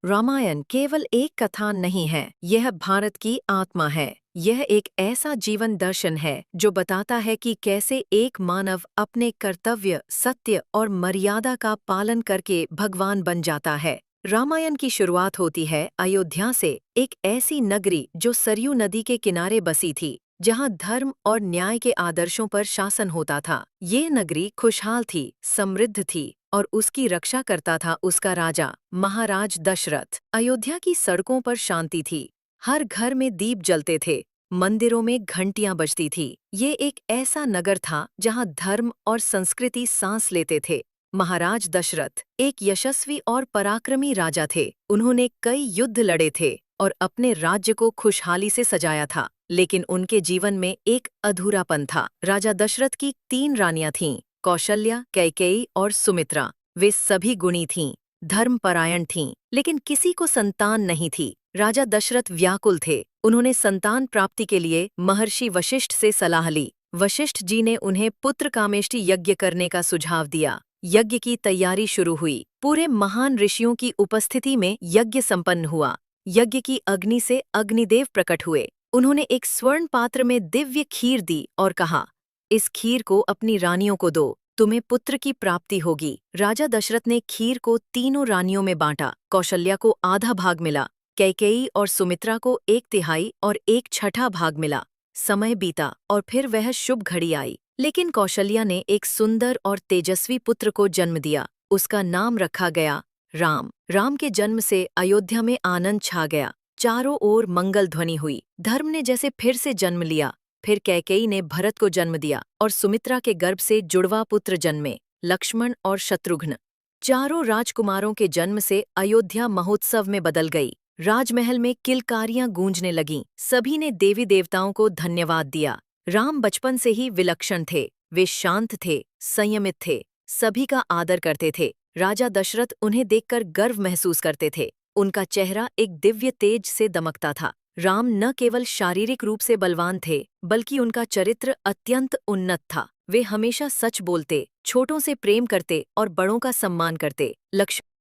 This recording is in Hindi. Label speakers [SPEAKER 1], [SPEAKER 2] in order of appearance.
[SPEAKER 1] रामायण केवल एक कथा नहीं है, यह भारत की आत्मा है। यह एक ऐसा जीवन दर्शन है जो बताता है कि कैसे एक मानव अपने कर्तव्य, सत्य और मर्यादा का पालन करके भगवान बन जाता है। रामायण की शुरुआत होती है अयोध्या से, एक ऐसी नगरी जो सरयू नदी के किनारे बसी थी, जहाँ धर्म और न्याय के आदर्शों पर शासन होता था। ये नगरी खुशहाल थी, समृद्ध थी और उसकी रक्षा करता था उसका राजा, महाराज दशरथ। अयोध्या की सड़कों पर शांति थी, हर घर में दीप जलते थे, मंदिरों में घंटियां बजती थी। ये एक ऐसा नगर था जहां धर्म और संस्कृति सांस लेते थे। महाराज दशरथ एक यशस्वी और पराक्रमी राजा थे। उन्होंने कई युद्ध लड़े थे और अपने राज्य को खुशहाली से सजाया था। लेकिन उनके जीवन में एक अधूरापन था। राजा दशरथ की 3 रानियां थीं, कौशल्या, कैकेयी और सुमित्रा। वे सभी गुणी थीं, धर्मपरायण थीं, लेकिन किसी को संतान नहीं थी। राजा दशरथ व्याकुल थे। उन्होंने संतान प्राप्ति के लिए महर्षि वशिष्ठ से सलाह ली। वशिष्ठ जी ने उन्हें पुत्र कामेष्टि यज्ञ करने का सुझाव दिया। यज्ञ की तैयारी शुरू हुई। पूरे महान ऋषियों की उपस्थिति में यज्ञ संपन्न हुआ। यज्ञ की अग्नि से अग्निदेव प्रकट हुए। उन्होंने एक स्वर्ण पात्र में दिव्य खीर दी और कहा, इस खीर को अपनी रानियों को दो, तुम्हें पुत्र की प्राप्ति होगी। राजा दशरथ ने खीर को तीनों रानियों में बांटा। कौशल्या को आधा भाग मिला, कैकेयी और सुमित्रा को 1/3 और 1/6 भाग मिला। समय बीता और फिर वह शुभ घड़ी आई। लेकिन कौशल्या ने एक सुंदर और तेजस्वी पुत्र को जन्म दिया। उसका नाम रखा गया राम। राम के जन्म से अयोध्या में आनंद छा गया। चारों ओर मंगल ध्वनि हुई। धर्म ने जैसे फिर से जन्म लिया। फिर कैकेयी ने भरत को जन्म दिया और सुमित्रा के गर्भ से जुड़वा पुत्र जन्मे, लक्ष्मण और शत्रुघ्न। चारों राजकुमारों के जन्म से अयोध्या महोत्सव में बदल गई। राजमहल में किलकारियां गूंजने लगीं। सभी ने देवी देवताओं को धन्यवाद दिया। राम बचपन से ही विलक्षण थे। वे शांत थे, संयमित थे, सभी का आदर करते थे। राजा दशरथ उन्हें देखकर गर्व महसूस करते थे। उनका चेहरा एक दिव्य तेज से दमकता था। राम न केवल शारीरिक रूप से बलवान थे, बल्कि उनका चरित्र अत्यंत उन्नत था। वे हमेशा सच बोलते, छोटों से प्रेम करते और बड़ों का सम्मान करते। लक्ष्मण